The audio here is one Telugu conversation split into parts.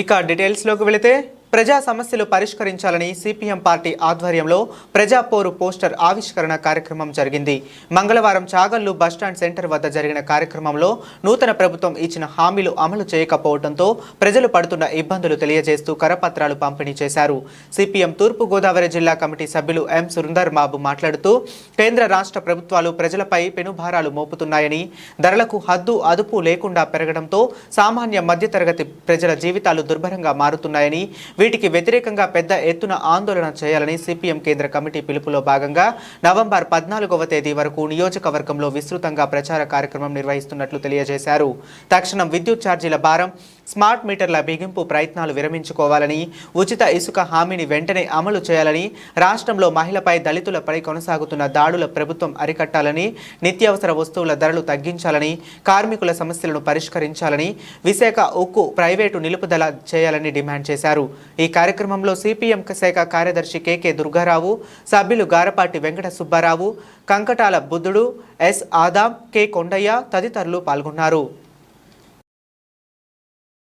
ఇక డీటెయిల్స్లోకి వెళితే ప్రజా సమస్యలు పరిష్కరించాలని సిపిఎం పార్టీ ఆధ్వర్యంలో ప్రజా పోరు పోస్టర్ ఆవిష్కరణ కార్యక్రమం జరిగింది. మంగళవారం చాగల్లు బస్టాండ్ సెంటర్ వద్ద జరిగిన కార్యక్రమంలో నూతన ప్రభుత్వం ఇచ్చిన హామీలు అమలు చేయకపోవడంతో ప్రజలు పడుతున్న ఇబ్బందులు తెలియజేస్తూ కరపత్రాలు పంపిణీ చేశారు. సిపిఎం తూర్పు గోదావరి జిల్లా కమిటీ సభ్యులు ఎం సుందర్ బాబు మాట్లాడుతూ కేంద్ర రాష్ట్ర ప్రభుత్వాలు ప్రజలపై పెనుభారాలు మోపుతున్నాయని, ధరలకు హద్దు అదుపు లేకుండా పెరగడంతో సామాన్య మధ్యతరగతి ప్రజల జీవితాలు దుర్భరంగా మారుతున్నాయని, వీటికి వ్యతిరేకంగా పెద్ద ఎత్తున ఆందోళన చేయాలని సిపిఎం కేంద్ర కమిటీ పిలుపులో భాగంగా నవంబర్ 14వ తేదీ వరకు నియోజకవర్గంలో విస్తృతంగా ప్రచార కార్యక్రమం నిర్వహిస్తున్నట్లు తెలియజేశారు. తక్షణం విద్యుత్ ఛార్జీల భారం, స్మార్ట్ మీటర్ల బిగింపు ప్రయత్నాలు విరమించుకోవాలని, ఉచిత ఇసుక హామీని వెంటనే అమలు చేయాలని, రాష్ట్రంలో మహిళపై దళితులపై కొనసాగుతున్న దాడుల ప్రభుత్వం అరికట్టాలని, నిత్యావసర వస్తువుల ధరలు తగ్గించాలని, కార్మికుల సమస్యలను పరిష్కరించాలని, విశాఖ ఉక్కు ప్రైవేటు నిలుపుదల చేయాలని డిమాండ్ చేశారు. ఈ కార్యక్రమంలో సిపిఎం శాఖ కార్యదర్శి కె దుర్గారావు, సభ్యులు గారపాటి వెంకట సుబ్బారావు, కంకటాల బుద్ధుడు, ఎస్ ఆదాం, కె కొండయ్య తదితరులు పాల్గొన్నారు.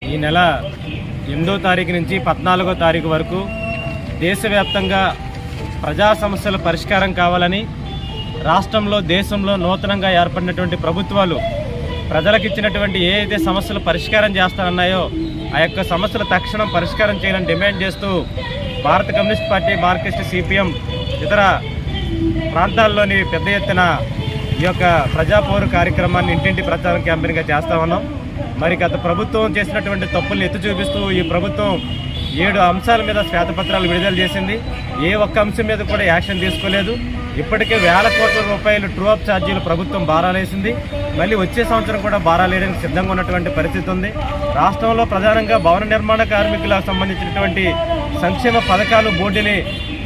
ఈ నెల 8వ తారీఖు నుంచి 14వ తారీఖు వరకు దేశవ్యాప్తంగా ప్రజా సమస్యల పరిష్కారం కావాలని, రాష్ట్రంలో దేశంలో నూతనంగా ఏర్పడినటువంటి ప్రభుత్వాలు ప్రజలకు ఇచ్చినటువంటి ఏ అయితే సమస్యలు పరిష్కారం చేస్తారన్నాయో ఆ యొక్క సమస్యలు తక్షణం పరిష్కారం చేయాలని డిమాండ్ చేస్తూ భారత కమ్యూనిస్ట్ పార్టీ, మార్క్సిస్ట్, సిపిఎం ఇతర ప్రాంతాల్లోని పెద్ద ఎత్తున ఈ యొక్క ప్రజాపోరు కార్యక్రమాన్ని ఇంటింటి ప్రచారం క్యాంపెయిన్గా చేస్తా ఉన్నాం. మరి గత ప్రభుత్వం చేసినటువంటి తప్పుల్ని ఎత్తి చూపిస్తూ ఈ ప్రభుత్వం 7 అంశాల మీద శ్వేతపత్రాలు విడుదల చేసింది. ఏ ఒక్క అంశం మీద కూడా యాక్షన్ తీసుకోలేదు. ఇప్పటికే వేల కోట్ల రూపాయలు ట్రూ అప్ ఛార్జీలు ప్రభుత్వం భారాలేసింది. మళ్ళీ వచ్చే సంవత్సరం కూడా భారాలేయడానికి సిద్ధంగా ఉన్నటువంటి పరిస్థితి ఉంది. రాష్ట్రంలో ప్రధానంగా భవన నిర్మాణ కార్మికులకు సంబంధించినటువంటి సంక్షేమ పథకాలు బోర్డుని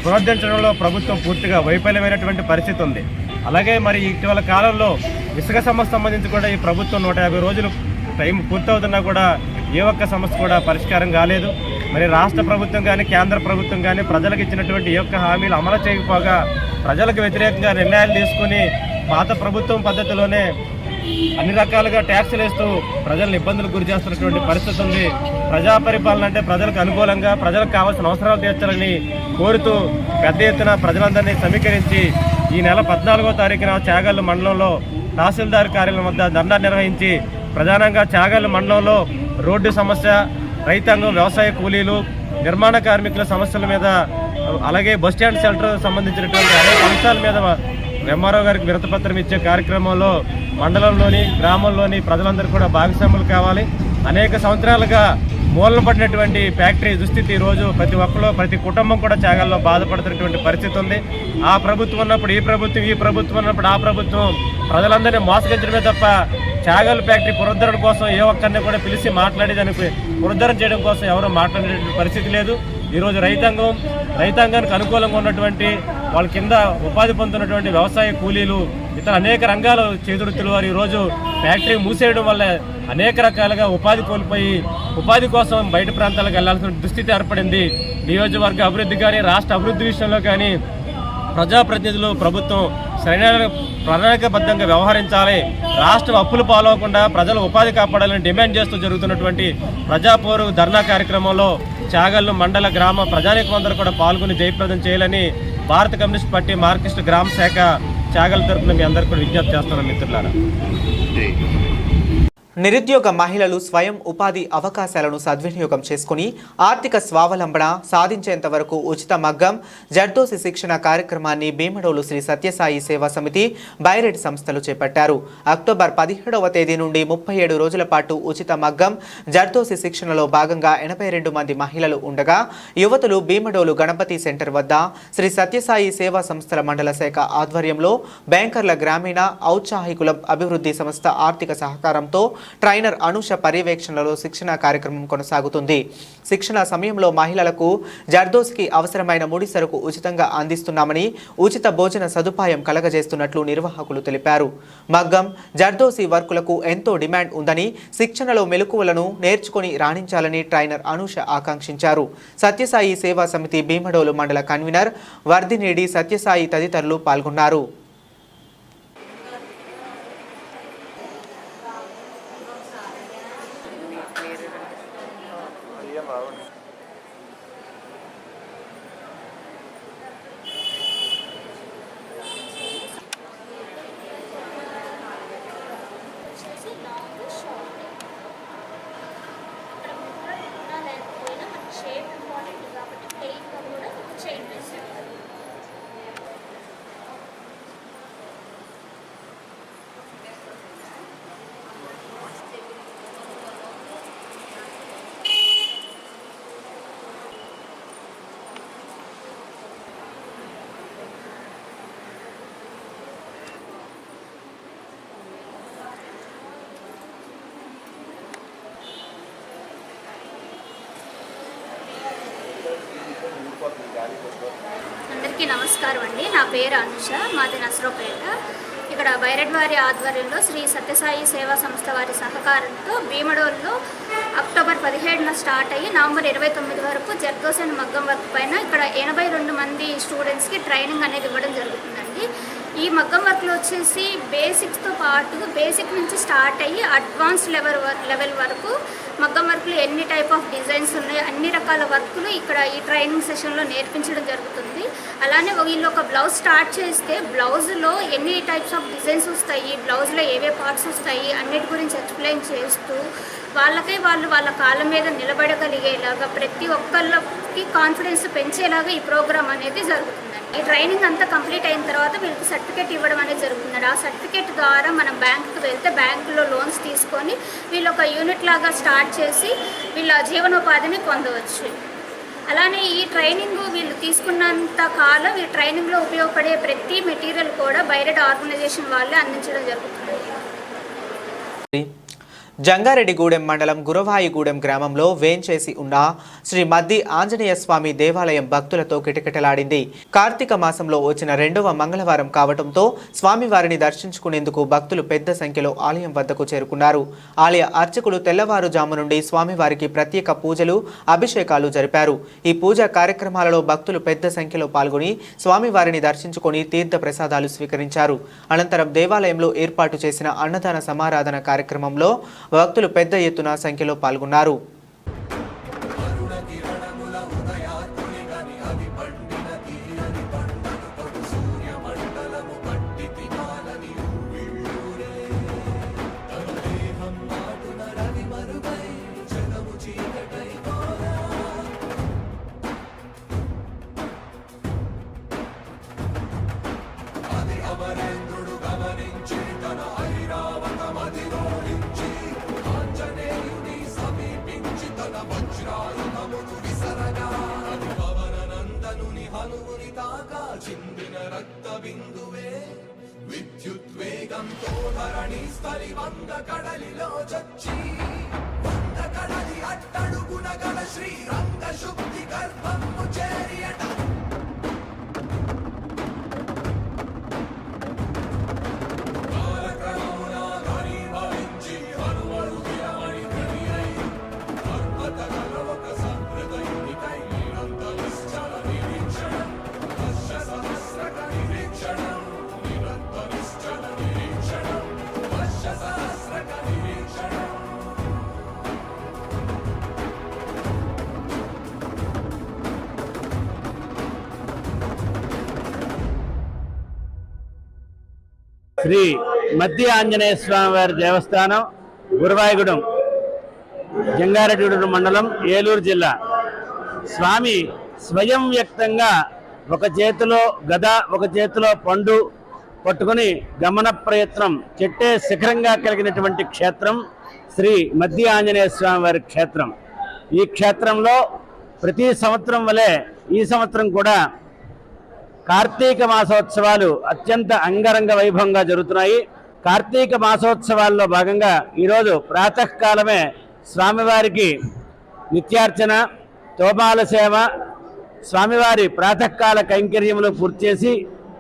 పునరుద్ధరించడంలో ప్రభుత్వం పూర్తిగా వైఫల్యమైనటువంటి పరిస్థితి ఉంది. అలాగే మరి ఇటీవల కాలంలో ఇసుక సమస్య సంబంధించి కూడా ఈ ప్రభుత్వం 150 రోజులు టైం పూర్తవుతున్నా కూడా ఏ ఒక్క సమస్య కూడా పరిష్కారం కాలేదు. మరి రాష్ట్ర ప్రభుత్వం కానీ కేంద్ర ప్రభుత్వం కానీ ప్రజలకు ఇచ్చినటువంటి ఈ యొక్క హామీలు అమలు చేయకపోగా ప్రజలకు వ్యతిరేకంగా నిర్ణయాలు తీసుకుని పాత ప్రభుత్వం పద్ధతిలోనే అన్ని రకాలుగా ట్యాక్సులు వేస్తూ ప్రజలను ఇబ్బందులకు గురి చేస్తున్నటువంటి పరిస్థితి ఉంది. ప్రజా పరిపాలన అంటే ప్రజలకు అనుకూలంగా ప్రజలకు కావాల్సిన అవసరాలు తీర్చాలని కోరుతూ పెద్ద ఎత్తున ప్రజలందరినీ సమీకరించి ఈ నెల 14వ తారీఖున చాగల్లు మండలంలో తహసీల్దార్ కార్యాలయం వద్ద ధర్నా నిర్వహించి ప్రధానంగా చాగల్లు మండలంలో రోడ్డు సమస్య, రైతాంగం, వ్యవసాయ కూలీలు, నిర్మాణ కార్మికుల సమస్యల మీద, అలాగే బస్టాండ్ సెంటర్ సంబంధించినటువంటి అనేక అంశాల మీద ఎంఆర్ఓ గారికి వినతిపత్రం ఇచ్చే కార్యక్రమంలో మండలంలోని గ్రామంలోని ప్రజలందరూ కూడా భాగస్వాములు కావాలి. అనేక సంవత్సరాలుగా మూలన పడినటువంటి ఫ్యాక్టరీ దుస్థితి ఈరోజు ప్రతి ఒక్కరు, ప్రతి కుటుంబం కూడా చాగల్లో బాధపడుతున్నటువంటి పరిస్థితి ఉంది. ఆ ప్రభుత్వం ఉన్నప్పుడు ఈ ప్రభుత్వం, ఈ ప్రభుత్వం ఉన్నప్పుడు ఆ ప్రభుత్వం ప్రజలందరినీ మోసగించడమే తప్ప చాగల్ ఫ్యాక్టరీ పునరుద్ధరణ కోసం ఏ ఒక్కరిని కూడా పిలిచి మాట్లాడేదానికి, పునరుద్ధరణ చేయడం కోసం ఎవరూ మాట్లాడేటువంటి పరిస్థితి లేదు. ఈరోజు రైతాంగానికి అనుకూలంగా ఉన్నటువంటి వాళ్ళ కింద ఉపాధి పొందుతున్నటువంటి వ్యవసాయ కూలీలు, ఇతర అనేక రంగాల చేతివృత్తులు వారు ఈరోజు ఫ్యాక్టరీ మూసేయడం వల్ల అనేక రకాలుగా ఉపాధి కోల్పోయి ఉపాధి కోసం బయట ప్రాంతాలకు వెళ్లాల్సిన దుస్థితి ఏర్పడింది. నియోజకవర్గ అభివృద్ధి కానీ రాష్ట్ర అభివృద్ధి విషయంలో కానీ ప్రజాప్రతినిధులు, ప్రభుత్వం సరైన ప్రణాళికాబద్ధంగా వ్యవహరించాలి. రాష్ట్రం అప్పులు పాలవకుండా ప్రజల ఉపాధి కాపాడాలని డిమాండ్ చేస్తూ జరుగుతున్నటువంటి ప్రజాపోరు ధర్నా కార్యక్రమంలో చాగల్లు మండల గ్రామ ప్రజానీకం అందరూ కూడా పాల్గొని జయప్రదం చేయాలని భారత కమ్యూనిస్ట్ పార్టీ, మార్క్సిస్ట్ గ్రామ శాఖ చాగల్ తరఫున మీ అందరికీ కూడా విజ్ఞప్తి చేస్తున్నాం మిత్రులారా. నిరుద్యోగ మహిళలు స్వయం ఉపాధి అవకాశాలను సద్వినియోగం చేసుకుని ఆర్థిక స్వావలంబన సాధించేంత వరకు ఉచిత మగ్గం, జర్దోసి శిక్షణ కార్యక్రమాన్ని భీమడోలు శ్రీ సత్యసాయి సేవా సమితి, బైరెడ్ సంస్థలు చేపట్టారు. అక్టోబర్ 17వ తేదీ నుండి 37 రోజుల పాటు ఉచిత మగ్గం, జర్దోసి శిక్షణలో భాగంగా 82 మంది మహిళలు ఉండగా యువతులు భీమడోలు గణపతి సెంటర్ వద్ద శ్రీ సత్యసాయి సేవా సంస్థల మండల శాఖ ఆధ్వర్యంలో బ్యాంకర్ల గ్రామీణ ఔత్సాహికుల అభివృద్ధి సంస్థ ఆర్థిక సహకారంతో ట్రైనర్ అనుష పర్యవేక్షణలో శిక్షణ కార్యక్రమం కొనసాగుతుంది. శిక్షణ సమయంలో మహిళలకు జర్దోసికి అవసరమైన ముడి సరుకు ఉచితంగా అందిస్తున్నామని, ఉచిత భోజన సదుపాయం కలగజేస్తున్నట్లు నిర్వాహకులు తెలిపారు. మగ్గం, జర్దోసి వర్కులకు ఎంతో డిమాండ్ ఉందని, శిక్షణలో మెలకువలను నేర్చుకుని రాణించాలని ట్రైనర్ అనుష ఆకాంక్షించారు. సత్యసాయి సేవా సమితి భీమడోలు మండల కన్వీనర్ వర్ధినేడి సత్యసాయి తదితరులు పాల్గొన్నారు. షేప్ ఇంపార్టెంట్ కాబట్టి ప్లెయిన్గా కూడా చైన్ వేసాను. అందరికీ నమస్కారం అండి. నా పేరు అనుష, మాది నసరావుపేట. ఇక్కడ బైరెడ్వారి ఆధ్వర్యంలో శ్రీ సత్యసాయి సేవా సంస్థ వారి సహకారంతో భీమడోల్లో అక్టోబర్ 17న స్టార్ట్ అయ్యి నవంబర్ 29 వరకు జర్దోసన్ మగ్గం వర్క్ పైన ఇక్కడ 82 మంది స్టూడెంట్స్కి ట్రైనింగ్ అనేది ఇవ్వడం జరుగుతుందండి. ఈ మగ్గం వర్క్లో వచ్చేసి బేసిక్స్తో పాటు బేసిక్ నుంచి స్టార్ట్ అయ్యి అడ్వాన్స్ లెవెల్ వరకు మగ్గం వర్క్లో ఎన్ని టైప్ ఆఫ్ డిజైన్స్ ఉన్నాయో అన్ని రకాల వర్కులు ఇక్కడ ఈ ట్రైనింగ్ సెషన్లో నేర్పించడం జరుగుతుంది. అలానే వీళ్ళు ఒక బ్లౌజ్ స్టార్ట్ చేస్తే బ్లౌజ్లో ఎన్ని టైప్స్ ఆఫ్ డిజైన్స్ వస్తాయి, బ్లౌజ్లో ఏవే పార్ట్స్ వస్తాయి అన్నిటి గురించి ఎక్స్ప్లెయిన్ చేస్తూ వాళ్ళు వాళ్ళ కాళ్ళ మీద నిలబడగలిగేలాగా ప్రతి ఒక్కళ్ళకి కాన్ఫిడెన్స్ పెంచేలాగా ఈ ప్రోగ్రామ్ అనేది జరుగుతుందండి. ఈ ట్రైనింగ్ అంతా కంప్లీట్ అయిన తర్వాత వీళ్ళకి సర్టిఫికేట్ ఇవ్వడం అనేది జరుగుతుంది. ఆ సర్టిఫికేట్ ద్వారా మనం బ్యాంకుకి వెళ్తే బ్యాంకులో లోన్స్ తీసుకొని వీళ్ళు ఒక యూనిట్ లాగా స్టార్ట్ చేసి వీళ్ళ జీవనోపాధిని పొందవచ్చు. అలానే ఈ ట్రైనింగ్ వీళ్ళు తీసుకున్నంత కాలం ఈ ట్రైనింగ్లో ఉపయోగపడే ప్రతి మెటీరియల్ కూడా బైరెడ్ ఆర్గనైజేషన్ వాళ్ళే అందించడం జరుగుతుంది. జంగారెడ్డిగూడెం మండలం గురవాయిగూడెం గ్రామంలో వేంచేసి ఉన్న శ్రీ మద్ది ఆంజనేయ స్వామి దేవాలయం భక్తులతో కిటకిటలాడింది. కార్తీక మాసంలో వచ్చిన 2వ మంగళవారం కావడంతో స్వామివారిని దర్శించుకునేందుకు భక్తులు పెద్ద సంఖ్యలో ఆలయం వద్దకు చేరుకున్నారు. ఆలయ అర్చకులు తెల్లవారుజాము నుండి స్వామివారికి ప్రత్యేక పూజలు, అభిషేకాలు జరిపారు. ఈ పూజా కార్యక్రమాలలో భక్తులు పెద్ద సంఖ్యలో పాల్గొని స్వామివారిని దర్శించుకొని తీర్థ ప్రసాదాలు స్వీకరించారు. అనంతరం దేవాలయంలో ఏర్పాటు చేసిన అన్నదాన సమారాధన కార్యక్రమంలో భక్తులు పెద్ద ఎత్తున సంఖ్యలో పాల్గొన్నారు. చిందిన రక్త బిందువే విద్యుద్వేగంతో ధరణి స్థలి వంద కడలిలో చచ్చి వంద కడలి అట్టడుగున గల శ్రీరంగ శుద్ధి గర్భము చేరియట శ్రీ మద్ది ఆంజనేయ స్వామి వారి దేవస్థానం గురవాయిగూడెం జంగారెడ్డిగూడెం మండలం ఏలూరు జిల్లా. స్వామి స్వయం వ్యక్తంగా ఒక చేతిలో గద ఒక చేతిలో పండు పట్టుకుని గమన ప్రయత్నం చెట్టే శిఖరంగా కలిగినటువంటి క్షేత్రం శ్రీ మద్ది ఆంజనేయ స్వామి వారి క్షేత్రం. ఈ క్షేత్రంలో ప్రతి సంవత్సరం వలె ఈ సంవత్సరం కూడా కార్తీక మాసోత్సవాలు అత్యంత అంగరంగ వైభవంగా జరుగుతున్నాయి. కార్తీక మాసోత్సవాల్లో భాగంగా ఈరోజు ప్రాతకాలమే స్వామివారికి నిత్యార్చన, తోమాల సేవ, స్వామివారి ప్రాతకాల కైంకర్యములు పూర్తి చేసి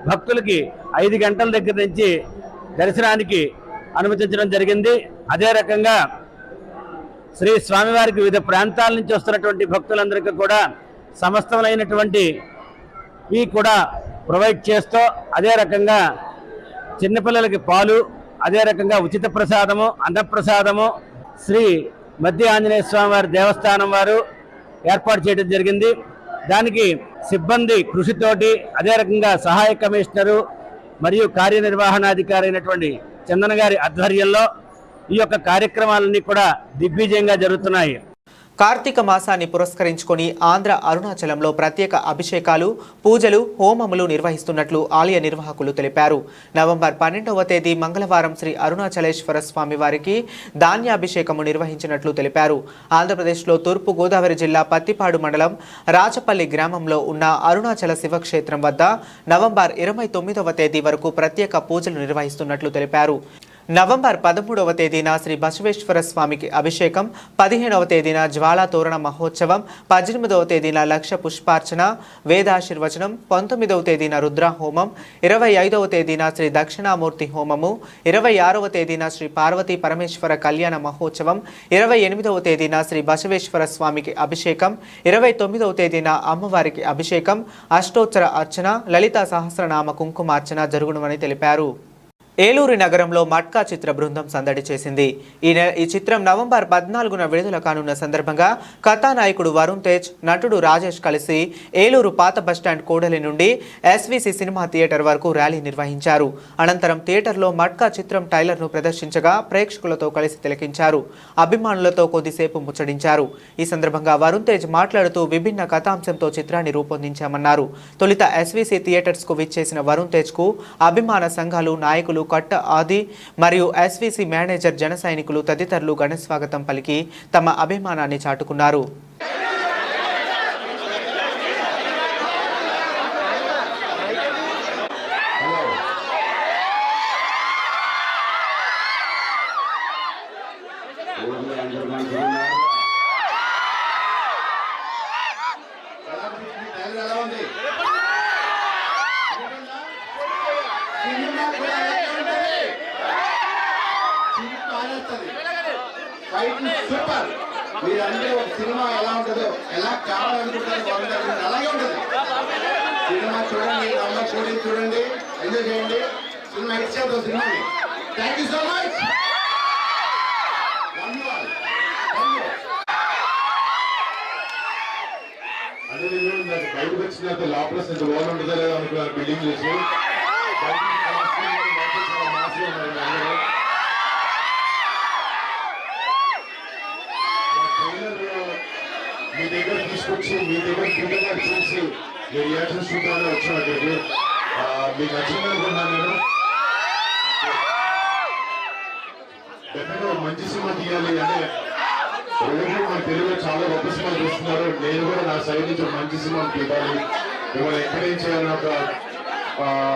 భక్తులకి 5 గంటల దగ్గర నుంచి దర్శనానికి అనుమతించడం జరిగింది. అదే రకంగా శ్రీ స్వామివారికి వివిధ ప్రాంతాల నుంచి వస్తున్నటువంటి భక్తులందరికీ కూడా సమస్తమైనటువంటి ఈ కూడా ప్రొవైడ్ చేస్తూ అదే రకంగా చిన్నపిల్లలకి పాలు, అదే రకంగా ఉచిత ప్రసాదము, అన్నప్రసాదము శ్రీ మద్ది ఆంజనేయ స్వామి వారి దేవస్థానం వారు ఏర్పాటు చేయడం జరిగింది. దానికి సిబ్బంది కృషితోటి, అదే రకంగా సహాయ కమిషనరు మరియు కార్యనిర్వహణాధికారి అయినటువంటి చందన గారి ఆధ్వర్యంలో ఈ యొక్క కార్యక్రమాలన్నీ కూడా దిగ్విజయంగా జరుగుతున్నాయి. కార్తీక మాసాన్ని పురస్కరించుకొని ఆంధ్ర అరుణాచలంలో ప్రత్యేక అభిషేకాలు, పూజలు, హోమములు నిర్వహిస్తున్నట్లు ఆలయ నిర్వాహకులు తెలిపారు. నవంబర్ 12వ తేదీ మంగళవారం శ్రీ అరుణాచలేశ్వర స్వామి వారికి ధాన్యాభిషేకము నిర్వహించినట్లు తెలిపారు. ఆంధ్రప్రదేశ్లో తూర్పు గోదావరి జిల్లా పత్తిపాడు మండలం రాచపల్లి గ్రామంలో ఉన్న అరుణాచల శివక్షేత్రం వద్ద నవంబర్ 29వ తేదీ వరకు ప్రత్యేక పూజలు నిర్వహిస్తున్నట్లు తెలిపారు. నవంబర్ 13వ తేదీన శ్రీ బసవేశ్వర స్వామికి అభిషేకం, 15వ తేదీన జ్వాలా తోరణ మహోత్సవం, 18వ తేదీన లక్ష పుష్పార్చన, వేదాశీర్వచనం, 19వ తేదీన రుద్ర హోమం, 25వ తేదీన శ్రీ దక్షిణామూర్తి హోమము, 26వ తేదీన శ్రీ పార్వతీ పరమేశ్వర కళ్యాణ మహోత్సవం, 28వ తేదీన శ్రీ బసవేశ్వర స్వామికి అభిషేకం, 29వ తేదీన అమ్మవారికి అభిషేకం, అష్టోత్తర అర్చన, లలిత సహస్రనామ కుంకుమార్చన జరుగునువని తెలిపారు. ఏలూరు నగరంలో మట్కా చిత్ర బృందం సందడి చేసింది. ఈ చిత్రం నవంబర్ 14న విడుదల కానున్న సందర్భంగా కథానాయకుడు వరుణ్ తేజ్, నటుడు రాజేష్ కలిసి ఏలూరు పాత బస్టాండ్ కూడలి నుండి ఎస్విసి సినిమా థియేటర్ వరకు ర్యాలీ నిర్వహించారు. అనంతరం థియేటర్లో మట్కా చిత్రం ట్రైలర్ను ప్రదర్శించగా ప్రేక్షకులతో కలిసి తిలకించారు. అభిమానులతో కొద్దిసేపు ముచ్చడించారు. ఈ సందర్భంగా వరుణ్ తేజ్ మాట్లాడుతూ విభిన్న కథాంశంతో చిత్రాన్ని రూపొందించామన్నారు. తొలుత ఎస్విసి థియేటర్స్కు విచ్చేసిన వరుణ్ తేజ్కు అభిమాన సంఘాలు, నాయకులు, కట్ట ఆది మరియు ఎస్విసి మేనేజర్, జన సైనికులు తదితరులు ఘన స్వాగతం పలికి తమ అభిమానాన్ని చాటుకున్నారు. సూపర్. మీరందరూ ఒక సినిమా ఎలా ఉంటుందో, ఎలా కావాలనుకుంటారో అలాగే ఉంటుంది. సినిమా చూడండి, అమ్మ చూడండి, ఎంజాయ్ చేయండి. సినిమా ఇచ్చేద్దాం సినిమాని. Thank you so much. అదే నాకు బయటకు వచ్చిన లోపల ఎంత బాగుంటుందో లేదా అనుకున్నారు. బిల్డింగ్ చూసి మీ దగ్గర తీసుకొచ్చి మీ దగ్గర ఫీడ్గా చూసి మీ రియాక్షన్స్ చూద్దామని వచ్చాను అక్కడికి. మీకు నచ్చిందనుకున్నాను నేను. డెఫినెట్గా మంచి సినిమా తీయాలి అంటే రోజు మన తెలుగులో చాలా గొప్ప సినిమా చూస్తున్నారు. నేను కూడా నా సైడ్ నుంచి మంచి సినిమా తీయాలి, మిమ్మల్ని ఎంకరేజ్ చేయాలని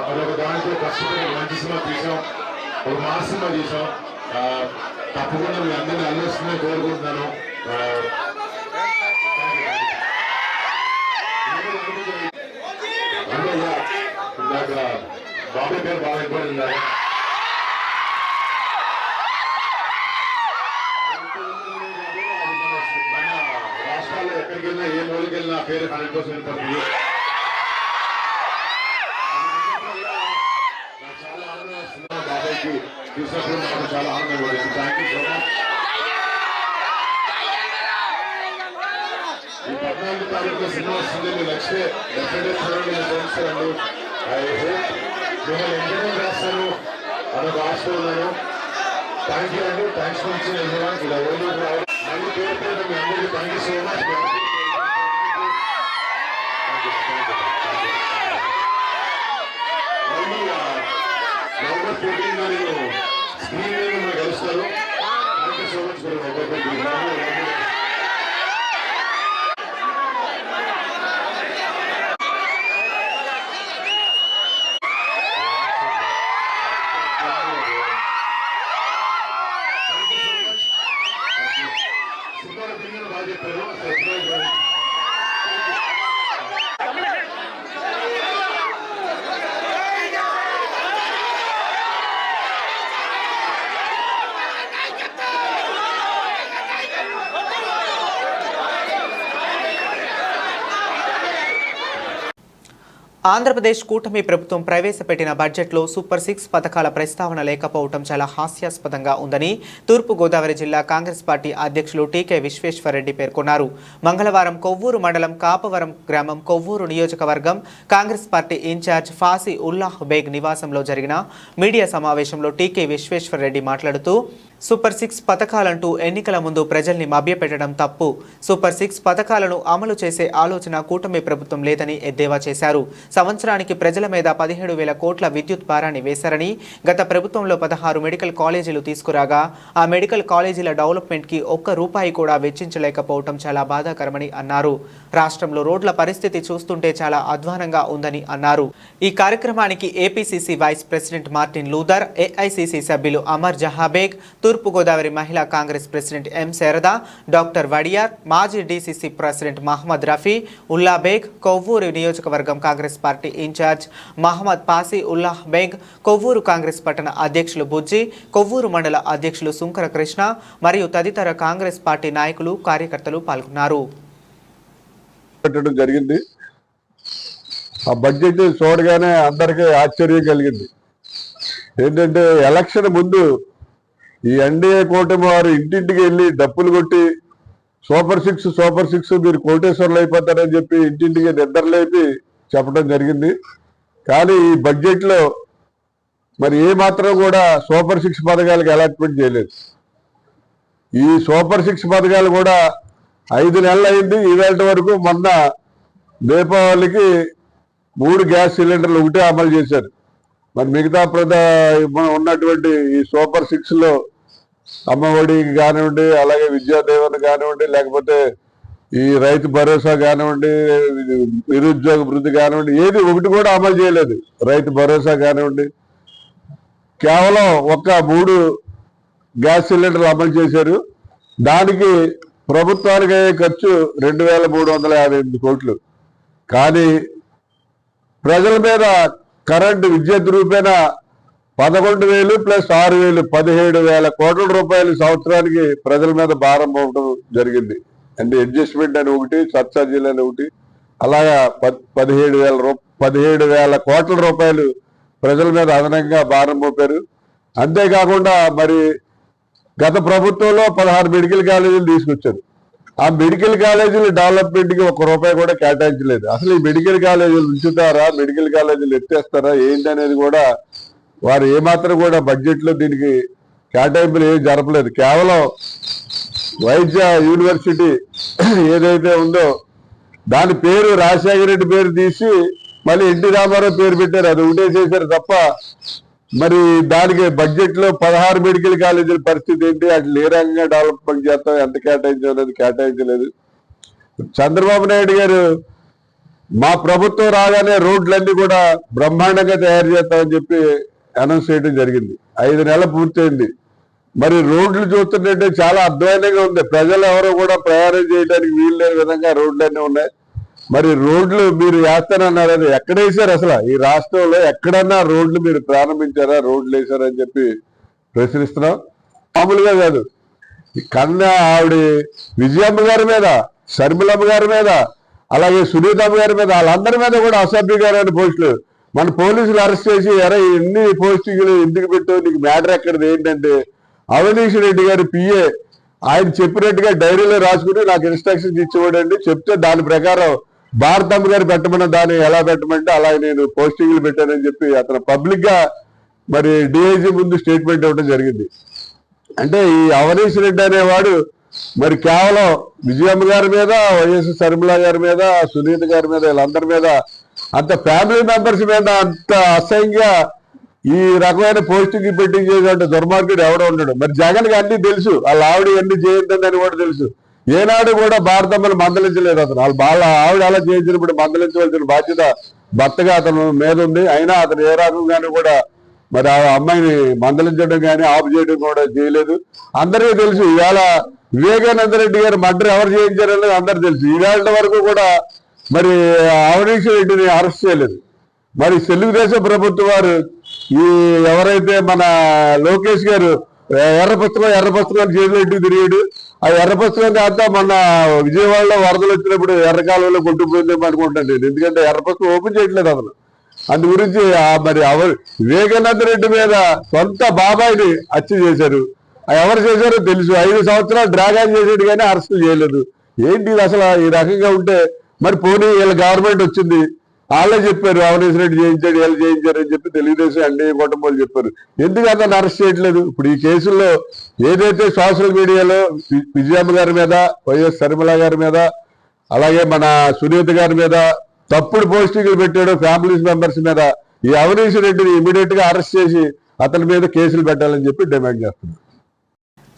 అదొక దాంట్లో కష్టపడి మంచి సినిమా తీసాం, ఒక మాస్ సినిమా తీసాం. తప్పకుండా మీ అందరినీ అల్లేస్తుందని కోరుకుంటున్నాను. ఇందాక బాబాయ్ పేరు బాగా ఇబ్బంది ఉన్నారు. మన రాష్ట్రాల్లో ఎక్కడికి వెళ్ళినా, ఏ మూలకి వెళ్ళినా పేరు 100% వినపడుతుంది. నాకు చాలా ఆనందం వస్తుంది. బాబాయ్కి చూసినప్పుడు నాకు చాలా ఆనందం పడింది. Thank you so much. ఈ 14వ తారీఖులో సినిమా వస్తుంది. మీరు నచ్చితే డెఫినెట్గా చూడండి, చూపిస్తారండి. ఐ హోప్ మిమ్మల్ని ఎంకరేజ్ చేస్తాను అదొక ఆశతో ఉన్నాను. థ్యాంక్ యూ అండి. థ్యాంక్స్ ఫర్ ఇచ్చిన ఇలా ఓల్డ్ రావడం. మళ్ళీ పేరు పేరు మీ అందరికీ thank you so much. November 14న నేను స్క్రీన్ మీద మనం కలుస్తాను. Thank you so much for ఒక్కొక్కరికి. ఆంధ్రప్రదేశ్ కూటమి ప్రభుత్వం ప్రవేశపెట్టిన బడ్జెట్లో సూపర్ 6 పథకాల ప్రస్తావన లేకపోవడం చాలా హాస్యాస్పదంగా ఉందని తూర్పుగోదావరి జిల్లా కాంగ్రెస్ పార్టీ అధ్యక్షులు టీకే విశ్వేశ్వరరెడ్డి పేర్కొన్నారు. మంగళవారం కొవ్వూరు మండలం కాపవరం గ్రామం కొవ్వూరు నియోజకవర్గం కాంగ్రెస్ పార్టీ ఇన్ఛార్జ్ ఫాసి ఉల్లాహ్ బేగ్ నివాసంలో జరిగిన మీడియా సమావేశంలో టీకే విశ్వేశ్వరరెడ్డి మాట్లాడుతూ సూపర్ 6 పథకాలంటూ ఎన్నికల ముందు ప్రజల్ని మభ్యపెట్టడం తప్పు. సూపర్ 6 పథకాలను అమలు చేసే ఆలోచన కూటమి ప్రభుత్వం లేదని ఎద్దేవా చేశారు. సంవత్సరానికి ప్రజల మీద 17,000 కోట్ల విద్యుత్ భారాన్ని వేశారని, గత ప్రభుత్వంలో 16 మెడికల్ కాలేజీలు తీసుకురాగా ఆ మెడికల్ కాలేజీల డెవలప్మెంట్కి ఒక్క రూపాయి కూడా వెచ్చించలేకపోవడం చాలా బాధాకరమని అన్నారు. రాష్ట్రంలో రోడ్ల పరిస్థితి చూస్తుంటే చాలా అధ్వానంగా ఉందని అన్నారు. ఈ కార్యక్రమానికి APCC vice president Martin Luther, AICC సభ్యులు అమర్ జహాబేగ్, తూర్పుగోదావరి మహిళా Congress president M Sharada, doctor Wadiyar, మాజీ డీసీసీ ప్రెసిడెంట్ మహమ్మద్ రఫీ, ఉల్లాబేగ్, కొవ్వూరు నియోజకవర్గం కాంగ్రెస్ పార్టీ ఇన్ఛార్జ్ మహమ్మద్ పాసి ఉల్లాహ్ బేగ్, కొవ్వూరు కాంగ్రెస్ పట్టణ అధ్యక్షులు బుజ్జి, కొవ్వూరు మండల అధ్యక్షులు సుంకర కృష్ణ మరియు తదితర కాంగ్రెస్ పార్టీ నాయకులు, కార్యకర్తలు పాల్గొన్నారు. జరిగింది. ఆ బడ్జెట్ చూడగానే అందరికీ ఆశ్చర్యం కలిగింది. ఏంటంటే ఎలక్షన్ ముందు ఈ ఎన్డీఏ కూటమి వారు ఇంటింటికి వెళ్ళి డప్పులు కొట్టి సూపర్ 6 మీరు కోటేశ్వర్లు అయిపోతారని చెప్పి ఇంటింటికి నిద్రలేపి చెప్పడం జరిగింది. కానీ ఈ బడ్జెట్లో మరి ఏ మాత్రం కూడా సూపర్ 6 పథకాలకు అలాట్మెంట్ చేయలేదు. ఈ సూపర్ 6 పథకాలు కూడా 5 నెలలు అయింది. ఈవేళ వరకు మొన్న దీపావళికి 3 గ్యాస్ సిలిండర్లు ఒకటే అమలు చేశారు. మరి మిగతా ఉన్నటువంటి ఈ సూపర్ 6లో అమ్మఒడి కానివ్వండి, అలాగే విద్యాదీవెన కానివ్వండి, లేకపోతే ఈ రైతు భరోసా కానివ్వండి, నిరుద్యోగ వృద్ధి కానివ్వండి, ఏది ఒకటి కూడా అమలు చేయలేదు. రైతు భరోసా కానివ్వండి, కేవలం 3 గ్యాస్ సిలిండర్లు అమలు చేశారు. దానికి ప్రభుత్వానికి అయ్యే ఖర్చు 2,358 కోట్లు. కానీ ప్రజల మీద కరెంటు విద్యుత్ రూపేణా 11,000 ప్లస్ 6,000 17,000 కోట్ల రూపాయలు సంవత్సరానికి ప్రజల మీద భారం పోవడం జరిగింది. అంటే అడ్జస్ట్మెంట్ అని ఒకటి, సబ్సిడీలు అని ఒకటి, అలాగా 17,000 కోట్ల రూపాయలు ప్రజల మీద అదనంగా భారం మోపారు. అంతేకాకుండా మరి గత ప్రభుత్వంలో 16 మెడికల్ కాలేజీలు తీసుకొచ్చారు. ఆ మెడికల్ కాలేజీల డెవలప్మెంట్కి 1 రూపాయి కూడా కేటాయించలేదు. అసలు ఈ మెడికల్ కాలేజీలు ఉంచుతారా, మెడికల్ కాలేజీలు ఎత్తేస్తారా ఏంటనేది కూడా వారు ఏమాత్రం కూడా బడ్జెట్లో దీనికి కేటాయింపులు ఏమి జరపలేదు. కేవలం వైద్య యూనివర్సిటీ ఏదైతే ఉందో దాని పేరు రాజశేఖర రెడ్డి పేరు తీసి మళ్ళీ ఎన్టీ రామారావు పేరు పెట్టారు. అది ఒకటే చేశారు తప్ప మరి దానికి బడ్జెట్లో 16 మెడికల్ కాలేజీల పరిస్థితి ఏంటి, అట్లా ఏ రకంగా డెవలప్మెంట్ చేస్తాం, ఎంత కేటాయించలేదు, కేటాయించలేదు. చంద్రబాబు నాయుడు గారు మా ప్రభుత్వం రాగానే రోడ్లన్నీ కూడా బ్రహ్మాండంగా తయారు చేస్తామని చెప్పి అనౌన్స్ చేయడం జరిగింది. 5 నెలలు పూర్తయింది. మరి రోడ్లు చూస్తుంటే చాలా అధ్వానంగా ఉంది. ప్రజలు ఎవరో కూడా ప్రయాణం చేయడానికి వీలు లేని విధంగా రోడ్లన్నీ ఉన్నాయి. మరి రోడ్లు మీరు వేస్తానన్నారు, అది ఎక్కడ వేసారు? అసలు ఈ రాష్ట్రంలో ఎక్కడన్నా రోడ్లు మీరు ప్రారంభించారా, రోడ్లు వేసారని చెప్పి ప్రశ్నిస్తున్నాం. మామూలుగా కాదు, కన్నా ఆవిడ విజయమ్మ గారి మీద, శర్మిలమ్మ గారి మీద, అలాగే సునీతమ్మ గారి మీద, వాళ్ళందరి మీద కూడా అసభ్యకరమైన పోస్టులు. మన పోలీసులు అరెస్ట్ చేసి ఎన్ని పోస్టింగ్లు ఎందుకు పెట్టావు, నీకు మ్యాటర్ ఎక్కడిది ఏంటంటే అవనీష్ రెడ్డి గారి పిఏ ఆయన చెప్పినట్టుగా డైరీలో రాసుకుని నాకు ఇన్స్ట్రక్షన్స్ ఇచ్చేవాడండి. చెప్తే దాని ప్రకారం భారతమ్మ గారు పెట్టమన్న దాన్ని ఎలా పెట్టమంటే అలా నేను పోస్టింగ్లు పెట్టానని చెప్పి అతను పబ్లిక్ గా మరి డిఐజీ ముందు స్టేట్మెంట్ ఇవ్వడం జరిగింది. అంటే ఈ అవనీష్ రెడ్డి అనేవాడు మరి కేవలం విజయమ్మ గారి మీద, వైఎస్ శర్మిల గారి మీద, సునీత గారి మీద, వీళ్ళందరి మీద, అంత ఫ్యామిలీ మెంబర్స్ మీద అంత అసహ్యంగా ఈ రకమైన పోస్టింగ్ పెట్టింగ్ చేసేటువంటి దుర్మార్గుడు ఎవడో ఉన్నాడు. మరి జగన్కి అన్ని తెలుసు, వాళ్ళ ఆవిడ అన్ని చేయొద్దని కూడా తెలుసు. ఏనాడు కూడా భారతమ్మను మందలించలేదు అతను. వాళ్ళ ఆవిడ అలా చేయించినప్పుడు మందలించవలసిన బాధ్యత భర్తగా అతను మీద ఉంది. అయినా అతను ఏ రకంగానూ కూడా మరి ఆ అమ్మాయిని మందలించడం కానీ ఆఫ్ చేయడం కూడా చేయలేదు. అందరికీ తెలుసు ఇవాళ వివేకానంద రెడ్డి గారు మర్డర్ ఎవరు చేయించారనేది అందరు తెలుసు. ఈవేళ వరకు కూడా మరి అవనీష్ రెడ్డిని అరెస్ట్ చేయలేదు. మరి తెలుగుదేశం ప్రభుత్వం వారు ఈ ఎవరైతే మన లోకేష్ గారు ఎర్ర పుస్తకం జైలు ఇంటికి తిరిగాడు. ఆ ఎర్ర పుస్తకం కాస్త మొన్న విజయవాడలో వరదలు వచ్చినప్పుడు ఎర్ర కాలంలో కొట్టుకుపోయిందేమో అనుకుంటాను నేను. ఎందుకంటే ఎర్ర పుస్తకం ఓపెన్ చేయట్లేదు అతను. అందు గురించి మరి వివేకానంద రెడ్డి మీద సొంత బాబాయిని హత్య చేశారు. ఎవరు చేశారో తెలుసు. 5 సంవత్సరాలు డ్రాగన్ చేసేది కానీ అరెస్ట్ చేయలేదు. ఏంటి అసలు ఈ రకంగా ఉంటే మరి పోనీ వీళ్ళ గవర్నమెంట్ వచ్చింది, వాళ్ళే చెప్పారు అవినీతి రెడ్డి చేయించాడు, వీళ్ళు చేయించారు అని చెప్పి తెలుగుదేశం ఎన్డీఏ కుటుంబాలు చెప్పారు. ఎందుకు అతను అరెస్ట్ చేయట్లేదు? ఇప్పుడు ఈ కేసుల్లో ఏదైతే సోషల్ మీడియాలో విజయమ్మ గారి మీద, వైఎస్ శర్మిల గారి మీద, అలాగే మన సునీత గారి మీద తప్పుడు పోస్టింగ్లు పెట్టాడు ఫ్యామిలీస్ మెంబర్స్ మీద, ఈ అవినీతి రెడ్డిని ఇమీడియట్ గా అరెస్ట్ చేసి అతని మీద కేసులు పెట్టాలని చెప్పి డిమాండ్ చేస్తున్నారు.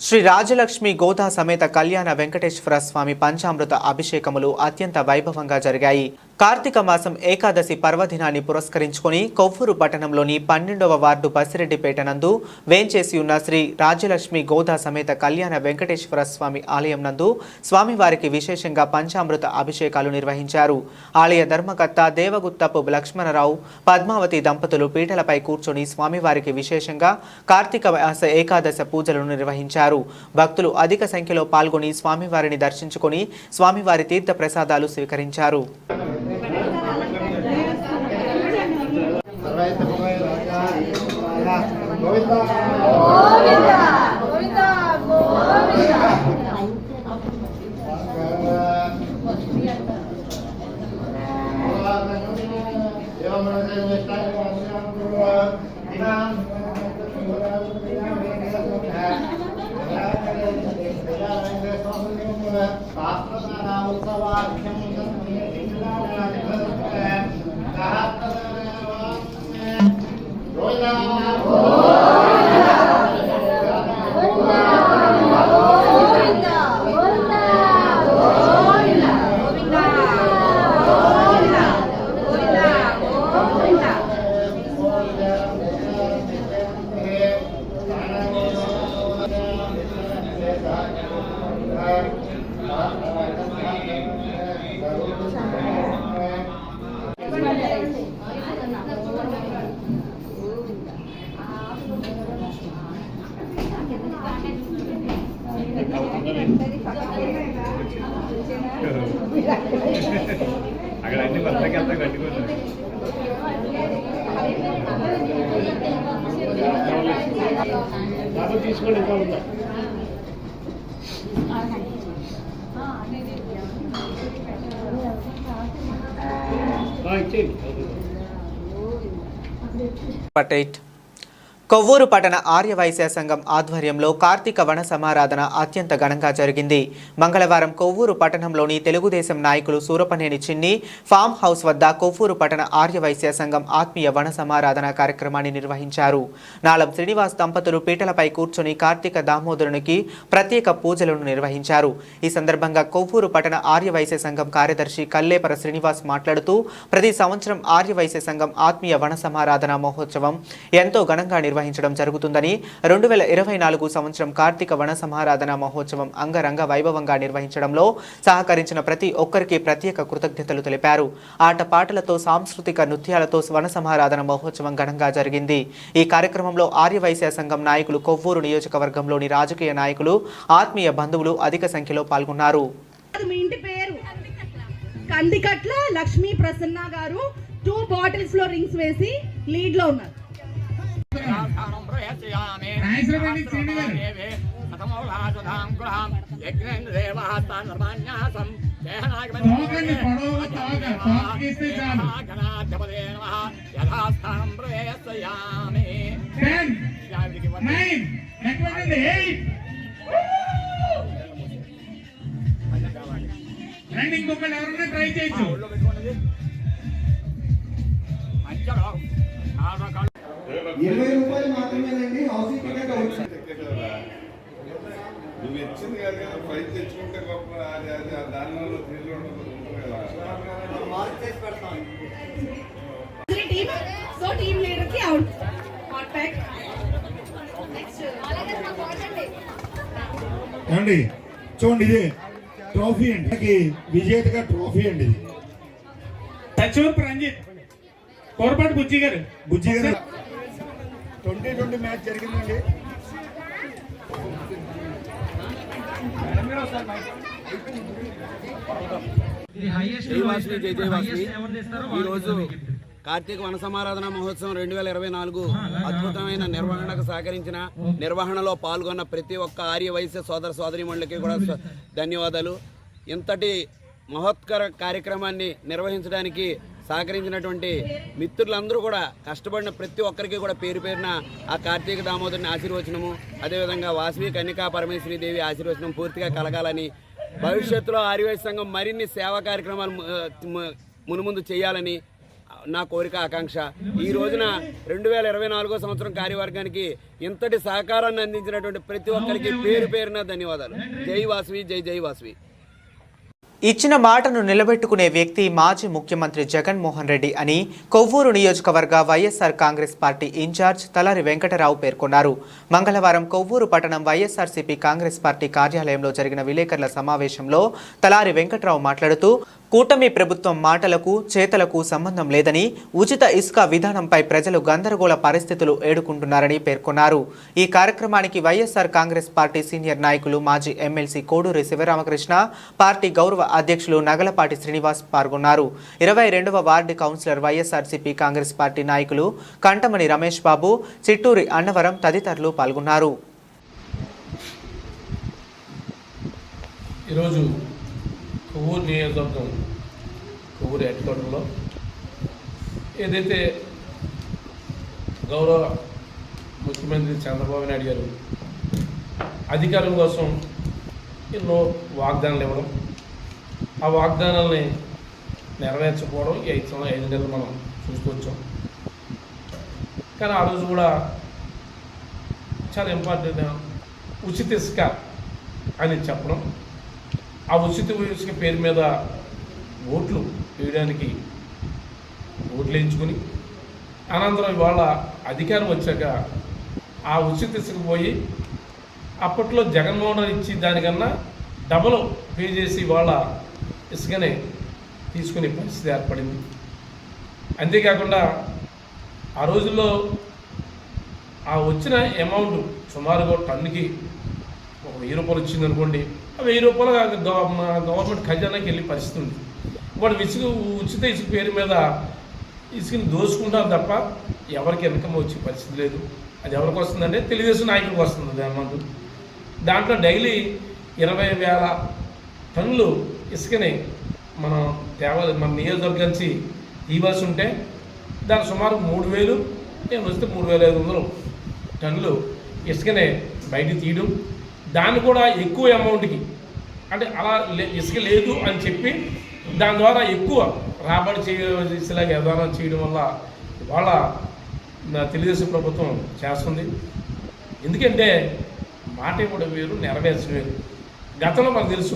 శ్రీ రాజలక్ష్మి గోదా సమేత కళ్యాణ వెంకటేశ్వర స్వామి పంచామృత అభిషేకములు అత్యంత వైభవంగా జరిగాయి. కార్తీక మాసం ఏకాదశి పర్వదినాన్ని పురస్కరించుకొని కొవ్వూరు పట్టణంలోని 12వ వార్డు బసిరెడ్డిపేట నందు వేంచేసి ఉన్న శ్రీ రాజలక్ష్మి గోదా సమేత కళ్యాణ వెంకటేశ్వర స్వామి ఆలయం నందు స్వామివారికి విశేషంగా పంచామృత అభిషేకాలు నిర్వహించారు. ఆలయ ధర్మకర్త దేవగుత్తపు లక్ష్మణరావు పద్మావతి దంపతులు పీటలపై కూర్చొని స్వామివారికి విశేషంగా కార్తీక మాస ఏకాదశ పూజలను నిర్వహించారు. భక్తులు అధిక సంఖ్యలో పాల్గొని స్వామివారిని దర్శించుకొని స్వామివారి తీర్థ ప్రసాదాలు స్వీకరించారు. కొవ్వూరు పట్టణ ఆర్యవైశ్య సంఘం ఆధ్వర్యంలో కార్తీక వన సమారాధన అత్యంత ఘనంగా జరిగింది. మంగళవారం కొవ్వూరు పట్టణంలోని తెలుగుదేశం నాయకులు సూరపనేని చిన్ని ఫామ్ హౌస్ వద్ద కొవ్వూరు పట్టణ ఆర్యవైశ్య సంఘం ఆత్మీయ వన సమారాధన కార్యక్రమాన్ని నిర్వహించారు. నాలం శ్రీనివాస్ దంపతులు పీటలపై కూర్చొని కార్తీక దామోదరునికి ప్రత్యేక పూజలను నిర్వహించారు. ఈ సందర్భంగా కొవ్వూరు పట్టణ ఆర్యవైశ్య సంఘం కార్యదర్శి కల్లేపర శ్రీనివాస్ మాట్లాడుతూ ప్రతి సంవత్సరం ఆర్యవైశ్య సంఘం ఆత్మీయ వన సమారాధన మహోత్సవం ఎంతో ఘనంగా నిర్వహించడం జరుగుతుందని 2024 సంవత్సరం కార్తీక వన సమారాధన మహోత్సవం అంగరంగ వైభవంగా నిర్వహించడంలో సహకరించిన ప్రతి ఒక్కరికి ప్రత్యేక కృతజ్ఞతలు తెలిపారు. ఆటపాటలతో సాంస్కృతిక నృత్యాలతో వన సమారాధన మహోత్సవం ఘనంగా జరిగింది. ఈ కార్యక్రమంలో ఆర్యవైశ్య సంఘం నాయకులు, కొవ్వూరు నియోజకవర్గంలోని రాజకీయ నాయకులు, ఆత్మీయ బంధువులు అధిక సంఖ్యలో పాల్గొన్నారు. కందికట్ల లక్ష్మీ ప్రసన్న గారు 2 బాటిల్స్ లో రింగ్స్ వేసి లీడ్ లో ఉన్నారు. ఇంకొకళ్ళు ఎవరైనా ట్రై చేయొచ్చు. ₹20 మాత్రమేనండి. హౌసింగ్ టికెట్ నువ్వు ఇచ్చింది కదా, పైకి తెచ్చుకుంటే గొప్ప దానిలో టీమ్ లీడర్ కి అవుట్ అండి. చూడండి, ఇది ట్రోఫీ అండి, విజేతగా ట్రోఫీ అండి. ఇది సచివర్ రంజిత్ కోరపాటి బుజ్జి గారు 2020 మ్యాచ్ జరిగిందండి. జైవాస్వి జై జైవాస్వి. ఈరోజు కార్తీక వన సమారాధన మహోత్సవం 2024 అద్భుతమైన నిర్వహణకు సహకరించిన, నిర్వహణలో పాల్గొన్న ప్రతి ఒక్క ఆర్య వైశ్య సోదర సోదరీమణులకి కూడా ధన్యవాదాలు. ఇంతటి మహోత్కర కార్యక్రమాన్ని నిర్వహించడానికి సహకరించినటువంటి మిత్రులందరూ కూడా, కష్టపడిన ప్రతి ఒక్కరికి కూడా పేరు పేరున ఆ కార్తీక దామోదరుని ఆశీర్వచనము, అదేవిధంగా వాసవి కన్యకా పరమేశ్వరీదేవి ఆశీర్వచనం పూర్తిగా కలగాలని, భవిష్యత్తులో ఆర్యవైశ్య సంఘం మరిన్ని సేవా కార్యక్రమాలు మునుముందు చేయాలని నా కోరిక, ఆకాంక్ష. ఈ రోజున 2024 సంవత్సరం కార్యవర్గానికి ఇంతటి సహకారాన్ని అందించినటువంటి ప్రతి ఒక్కరికి పేరు పేరున ధన్యవాదాలు. జై వాసవి జై జై వాసవి. ఇచ్చిన మాటను నిలబెట్టుకునే వ్యక్తి మాజీ ముఖ్యమంత్రి జగన్మోహన్ రెడ్డి అని కొవ్వూరు నియోజకవర్గ వైఎస్ఆర్ కాంగ్రెస్ పార్టీ ఇన్ఛార్జ్ తలారి వెంకటరావు పేర్కొన్నారు. మంగళవారం కొవ్వూరు పట్టణం వైఎస్ఆర్సీపీ కాంగ్రెస్ పార్టీ కార్యాలయంలో జరిగిన విలేకరుల సమావేశంలో తలారి వెంకటరావు మాట్లాడుతూ, కూటమి ప్రభుత్వం మాటలకు చేతలకు సంబంధం లేదని, ఉచిత ఇసుక విధానంపై ప్రజలు గందరగోళ పరిస్థితులు ఎదుర్కొంటున్నారని పేర్కొన్నారు. ఈ కార్యక్రమానికి వైఎస్ఆర్ కాంగ్రెస్ పార్టీ సీనియర్ నాయకులు మాజీ ఎమ్మెల్సీ కోడూరి శివరామకృష్ణ, పార్టీ గౌరవ అధ్యక్షులు నగలపాటి శ్రీనివాస్ పాల్గొన్నారు. 22వ ward councillor YSRCP Congress party నాయకులు కంటమణి రమేష్ బాబు, చిట్టూరి అన్నవరం తదితరులు పాల్గొన్నారు. ఈరోజు కొవ్వూరు నియోజకవర్గం కొవ్వూరు హెడ్ క్వార్టర్లో ఏదైతే గౌరవ ముఖ్యమంత్రి చంద్రబాబు నాయుడు గారు అధికారం కోసం ఎన్నో వాగ్దానాలు ఇవ్వడం, ఆ వాగ్దానాలని నెరవేర్చకపోవడం ఈ 5 నెలలు మనం చూసుకొచ్చాం. కానీ ఆ రోజు కూడా చాలా ఇంపార్టెంట్ ఉచిత ఇసుక అని చెప్పడం, ఆ ఉచిత ఇసుక పేరు మీద ఓట్లు వేయడానికి ఓట్లు వేయించుకుని, అనంతరం ఇవాళ అధికారం వచ్చాక ఆ ఉచిత ఇసుక పోయి అప్పట్లో జగన్మోహన్ ఇచ్చి దానికన్నా డబల్ పే చేసి ఇవాళ ఇసుకనే తీసుకునే పరిస్థితి ఏర్పడింది. అంతేకాకుండా ఆ రోజుల్లో ఆ వచ్చిన అమౌంట్ సుమారుగా టన్నుకి ఒక 1000 రూపాయలు వచ్చింది అనుకోండి, ఆ 1000 రూపాయలు గవర్నమెంట్ ఖజానాకి వెళ్ళే పరిస్థితి ఉంది. వాడు ఉచిత ఇసుక పేరు మీద ఇసుకని దోసుకుంటారు తప్ప ఎవరికి ఇన్కమ్ వచ్చే పరిస్థితి లేదు. అది ఎవరికి వస్తుందంటే తెలుగుదేశం నాయకులకు వస్తుంది అది అమౌంట్. దాంట్లో డైలీ 20,000 టన్నులు ఇసుకని మనం తేవాలి. మన నియోజకవర్గం నుంచి ఇవ్వాల్సి ఉంటే దాని సుమారు 3,000 నేను వస్తే 3,500 టన్నులు ఇసుకనే బయటికి తీయడం, దాన్ని కూడా ఎక్కువ అమౌంట్కి, అంటే అలా ఇసుక లేదు అని చెప్పి దాని ద్వారా ఎక్కువ రాబడి చేసేలాగా విధానం చేయడం వల్ల వాళ్ళ తెలుగుదేశం ప్రభుత్వం చేస్తుంది. ఎందుకంటే మాట ఇవ్వడం వేరు, నెరవేర్చడం వేరు. గతంలో మనకు తెలుసు,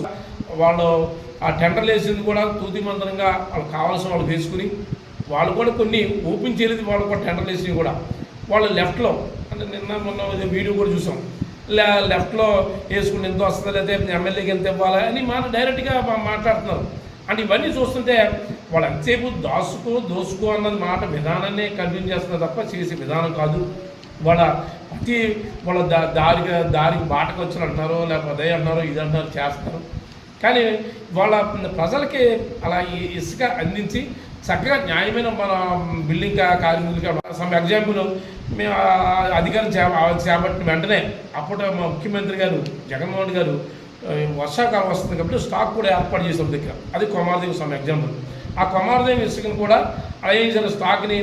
వాళ్ళు ఆ టెండర్లు వేసింది కూడా తూతి మంత్రంగా వాళ్ళు కావాల్సిన వాళ్ళు వేసుకుని, వాళ్ళు కూడా కొన్ని ఓపెన్ చేయలేదు. వాళ్ళు కూడా టెండర్లు వేసినవి కూడా వాళ్ళు లెఫ్ట్లో, అంటే మొన్న వీడియో కూడా చూసాం, లెఫ్ట్లో వేసుకుని ఎంత వస్తుంది, లేదా ఎమ్మెల్యేకి ఎంత ఇవ్వాలి అని మాట డైరెక్ట్గా మాట్లాడుతున్నారు. అంటే ఇవన్నీ చూస్తుంటే వాళ్ళు ఎంతసేపు దోసుకో అన్నది మాట విధానాన్ని కంటిన్యూ చేస్తున్నారు తప్ప చేసే విధానం కాదు. వాళ్ళ దారికి బాటకు వచ్చి అంటున్నారు, లేకపోతే అదే అంటున్నారు, ఇది అంటున్నారు, చేస్తారు. కానీ వాళ్ళ ప్రజలకి అలా ఈ ఇసుక అందించి చక్కగా న్యాయమైన మన బిల్డింగ్ కార్మికులకి సమ్ ఎగ్జాంపుల్, మేము అధికారం చేపట్టిన వెంటనే అప్పటి మా ముఖ్యమంత్రి గారు జగన్మోహన్ గారు వర్షాకాలం వస్తుంది కాబట్టి స్టాక్ కూడా ఏర్పాటు చేసాం దగ్గర, అది కొమారదేవి సమ్ ఎగ్జాంపుల్. ఆ కొమారదేవి ఇసుకను కూడా అలా ఏం చేశారు, స్టాక్ని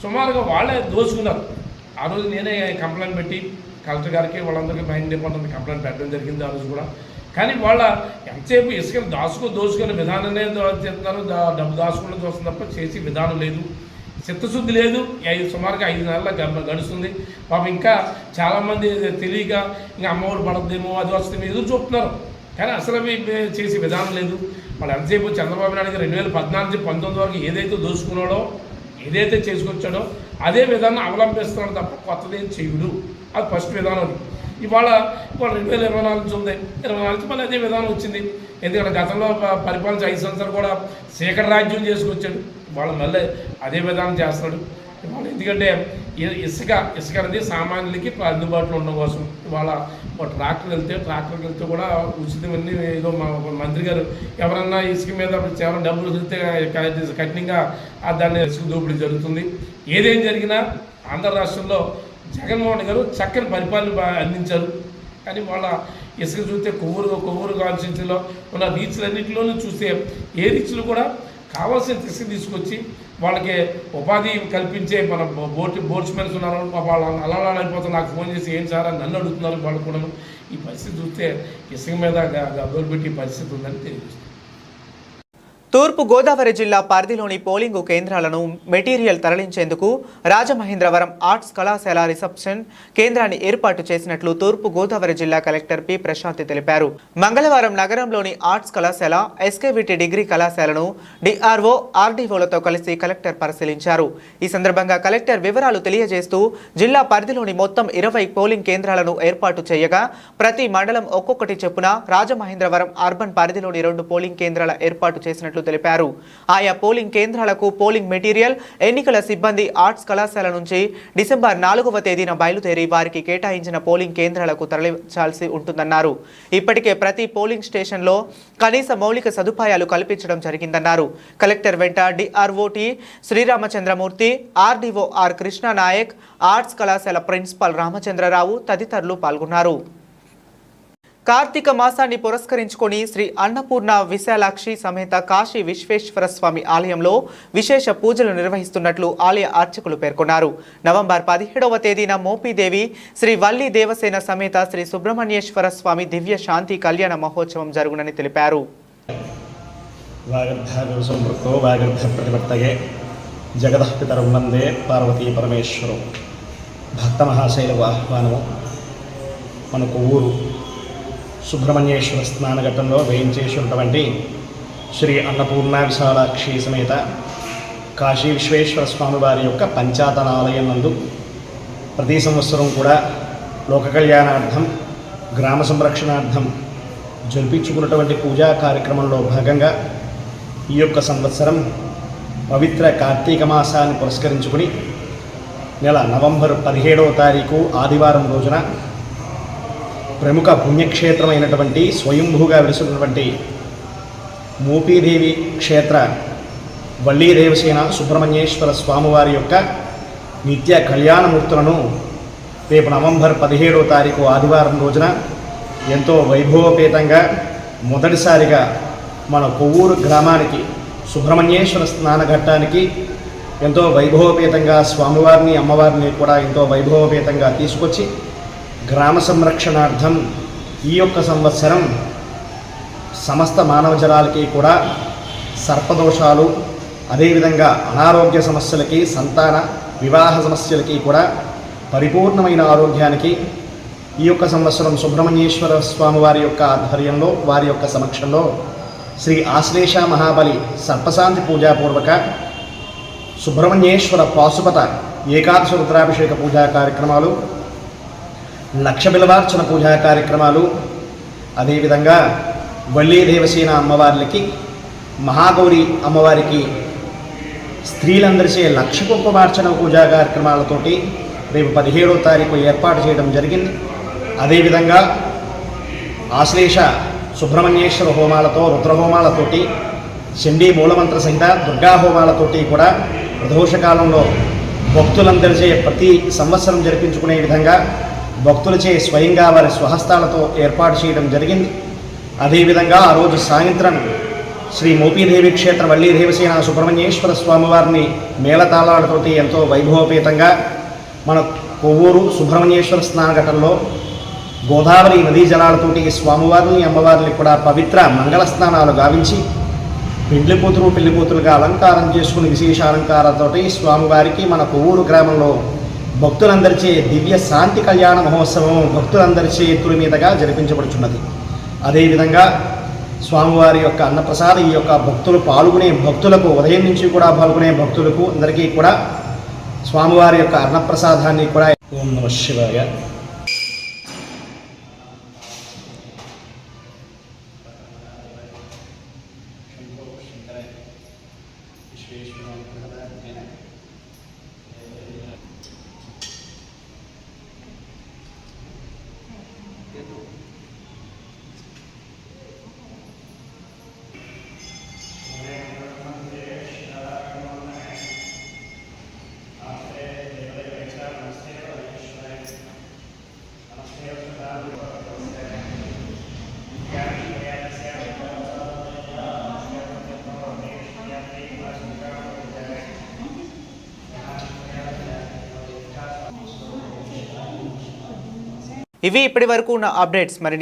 సుమారుగా వాళ్ళే దోచుకున్నారు. ఆ రోజు నేనే కంప్లైంట్ పెట్టి కలెక్టర్ గారికి వాళ్ళందరికీ మైండ్ డిపార్ట్మెంట్ కంప్లైంట్ పెట్టడం జరిగింది ఆ రోజు కూడా. కానీ వాళ్ళ ఎంతసేపు ఇసుకను దోచుకునే విధానాన్ని చేస్తున్నారు, డబ్బు దాచుకుని చూస్తుంది తప్ప చేసి విధానం లేదు, చిత్తశుద్ధి లేదు. సుమారుగా 5 నెలల గడుస్తుంది. పాపం ఇంకా చాలామంది తెలియక ఇంకా అమ్మఒడి పడద్దేమో, అది వస్తుందేమో ఎదురు చూపుతున్నారు. కానీ అసలు అవి చేసే విధానం లేదు. వాళ్ళు ఎంతసేపు చంద్రబాబు నాయుడు గారు 2014-19 వరకు ఏదైతే దోచుకున్నాడో, ఏదైతే చేసుకొచ్చాడో అదే విధానం అవలంబిస్తున్నాడు తప్ప కొత్తదేం చేయుడు. అది ఫస్ట్ విధానం. అది ఇవాళ 2024 నుంచి ఉంది, 24 నుంచి మళ్ళీ అదే విధానం వచ్చింది. ఎందుకంటే గతంలో పరిపాలన 5 సంవత్సరాలు కూడా శేఖర రాజ్యం చేసుకొచ్చాడు, వాళ్ళు మళ్ళీ అదే విధానం చేస్తున్నాడు. ఇవాళ ఎందుకంటే ఇసుక అనేది సామాన్యులకి అందుబాటులో ఉండడం కోసం ఇవాళ ట్రాక్టర్కి వెళ్తే కూడా ఉచితమన్నీ ఏదో మా మంత్రి గారు ఎవరన్నా ఇసుక మీద ఎవరైనా డబ్బులు వదిలితే కఠినంగా దాన్ని ఇసుక దోపిడీ జరుగుతుంది. ఏదేం జరిగినా ఆంధ్ర రాష్ట్రంలో జగన్మోహన్ గారు చక్కని పరిపాలన అందించారు. కానీ వాళ్ళ ఇసుక చూస్తే కొవ్వూరు కాన్స్టిట్యూన్సీలో ఉన్న రీచ్లన్నింటిలోనూ చూస్తే ఏ రీచ్లు కూడా కావాల్సిన ఇసుక తీసుకొచ్చి వాళ్ళకి ఉపాధి కల్పించే మన బోట్స్మెన్స్ ఉన్నారు, వాళ్ళు అలా అయిపోతారు. నాకు ఫోన్ చేసి ఏం సార్ అని నన్ను అడుగుతున్నారు వాళ్ళు కూడా. ఈ పరిస్థితి చూస్తే ఇసుక మీద గబ్బలు పెట్టి పరిస్థితి ఉందని తెలియజేస్తుంది. తూర్పు గోదావరి జిల్లా పరిధిలోని పోలింగు కేంద్రాలను మెటీరియల్ తరలించేందుకు రాజమహేంద్రవరం ఆర్ట్స్ కళాశాల రిసెప్షన్ కేంద్రాన్ని ఏర్పాటు చేసినట్లు తూర్పు గోదావరి జిల్లా కలెక్టర్ పి ప్రశాంతి తెలిపారు. మంగళవారం నగరంలోని ఆర్ట్స్ కళాశాల, ఎస్కేవిటి డిగ్రీ కళాశాలను డిఆర్ఓ, ఆర్డీఓలతో కలిసి కలెక్టర్ పరిశీలించారు. ఈ సందర్భంగా కలెక్టర్ వివరాలు తెలియజేస్తూ జిల్లా పరిధిలోని మొత్తం 20 పోలింగ్ కేంద్రాలను ఏర్పాటు చేయగా ప్రతి మండలం ఒక్కొక్కటి చొప్పున రాజమహేంద్రవరం అర్బన్ పరిధిలోని 2 పోలింగ్ కేంద్రాల ఏర్పాటు చేసినట్లు తెలిపారు. ఆయా పోలింగ్ కేంద్రాలకు పోలింగ్ మెటీరియల్ ఎన్నికల సిబ్బంది ఆర్ట్స్ కళాశాల నుంచి డిసెంబర్ 4వ తేదీన బయలుదేరి వారికి కేటాయించిన పోలింగ్ కేంద్రాలకు తరలించాల్సి ఉంటుందన్నారు. ఇప్పటికే ప్రతి పోలింగ్ స్టేషన్లో కనీస మౌలిక సదుపాయాలు కల్పించడం జరిగిందన్నారు. కలెక్టర్ వెంట DRO T Sriramachandramurthy, RDO R Krishnanayak, arts కళాశాల ప్రిన్సిపాల్ రామచంద్రరావు తదితరులు పాల్గొన్నారు. కార్తీక మాసాన్ని పురస్కరించుకొని శ్రీ అన్నపూర్ణ విశాలాక్షి సమేత కాశీ విశ్వేశ్వర స్వామి ఆలయంలో విశేష పూజలు నిర్వహిస్తున్నట్లు ఆలయ అర్చకులు పేర్కొన్నారు. నవంబర్ 17వ తేదీన మోపీదేవి శ్రీ వల్లి దేవసేన సమేత శ్రీ సుబ్రహ్మణ్యేశ్వర స్వామి దివ్య శాంతి కళ్యాణ మహోత్సవం జరుగునని తెలిపారు. జగదః పితరం వందే పార్వతీ పరమేశ్వరం. భక్త మహాశైల ఆహ్వానము మన కొవ్వూరు సుబ్రహ్మణ్యేశ్వర స్నానఘట్టంలో వేయించేసినటువంటి శ్రీ అన్నపూర్ణ విశాలాక్షి సమేత కాశీ విశ్వేశ్వర స్వామి వారి యొక్క పంచాతనాలయం నందు ప్రతి సంవత్సరం కూడా లోక కళ్యాణార్థం, గ్రామ సంరక్షణార్థం జరిపించుకున్నటువంటి పూజా కార్యక్రమంలో భాగంగా ఈ యొక్క సంవత్సరం పవిత్ర కార్తీక మాసాన్ని పురస్కరించుకుని నవంబర్ 17వ తారీఖు ఆదివారం రోజున ప్రముఖ పుణ్యక్షేత్రమైనటువంటి స్వయంభూగా వెలుసున్నటువంటి మోపీదేవి క్షేత్ర వల్లీ దేవసేన సుబ్రహ్మణ్యేశ్వర స్వామివారి యొక్క నిత్య కళ్యాణమూర్తులను రేపు నవంబర్ 17వ తారీఖు ఆదివారం రోజున ఎంతో వైభవపేతంగా మొదటిసారిగా మన కొవ్వూరు గ్రామానికి సుబ్రహ్మణ్యేశ్వర స్నానఘట్టానికి ఎంతో వైభవపేతంగా స్వామివారిని, అమ్మవారిని కూడా ఎంతో వైభవపేతంగా తీసుకొచ్చి గ్రామ సంరక్షణార్థం ఈ యొక్క సంవత్సరం సమస్త మానవ జనాలకి కూడా సర్పదోషాలు, అదేవిధంగా అనారోగ్య సమస్యలకి, సంతాన వివాహ సమస్యలకి కూడా పరిపూర్ణమైన ఆరోగ్యానికి ఈ యొక్క సంవత్సరం సుబ్రహ్మణ్యేశ్వర స్వామి వారి యొక్క ఆధ్వర్యంలో, వారి యొక్క సమక్షంలో శ్రీ ఆశ్లేష మహాబలి సర్పశాంతి పూజాపూర్వక సుబ్రహ్మణ్యేశ్వర పాశుపత ఏకాదశ రుద్రాభిషేక పూజా కార్యక్రమాలు, లక్ష బిలవార్చన పూజా కార్యక్రమాలు, అదేవిధంగా వల్లీ దేవసేన అమ్మవార్లకి, మహాగౌరి అమ్మవారికి స్త్రీలందరిచే లక్ష కుంకుమార్చన పూజా కార్యక్రమాలతోటి రేపు 17వ తారీఖు ఏర్పాటు చేయడం జరిగింది. అదేవిధంగా ఆశ్లేష సుబ్రహ్మణ్యేశ్వర హోమాలతో, రుద్రహోమాలతోటి, చండీ మూలమంత్ర సహిత దుర్గా హోమాలతోటి కూడా ప్రదోషకాలంలో భక్తులందరిచే ప్రతి సంవత్సరం జరిపించుకునే విధంగా భక్తులచే స్వయంగా వారి స్వహస్తాలతో ఏర్పాటు చేయడం జరిగింది. అదేవిధంగా ఆ రోజు సాయంత్రం శ్రీ మోపీదేవి క్షేత్ర వల్లీ దేవసేన సుబ్రహ్మణ్యేశ్వర స్వామివారిని మేళతాళాలతోటి ఎంతో వైభవపేతంగా మన కొవ్వూరు సుబ్రహ్మణ్యేశ్వర స్నానఘట్టంలో గోదావరి నదీ జలాలతోటి స్వామివారిని, అమ్మవారిని కూడా పవిత్ర మంగళ స్నానాలు గావించి పెళ్లికూతురుగా అలంకారం చేసుకుని విశేష అలంకారాలతోటి స్వామివారికి మన కొవ్వూరు గ్రామంలో భక్తులందరిచే దివ్య శాంతి కళ్యాణ మహోత్సవం భక్తులందరిచే ఎత్తుల మీదుగా జరిపించబడుచున్నది. అదేవిధంగా స్వామివారి యొక్క అన్నప్రసాద ఈ యొక్క భక్తులు పాల్గొనే భక్తులకు, ఉదయం నుంచి కూడా పాల్గొనే భక్తులకు అందరికీ కూడా స్వామివారి యొక్క అన్నప్రసాదాన్ని కూడా ఓం నమః శివాయ. ఇవి ఇప్పటి వరకు ఉన్న అప్డేట్స్. మరి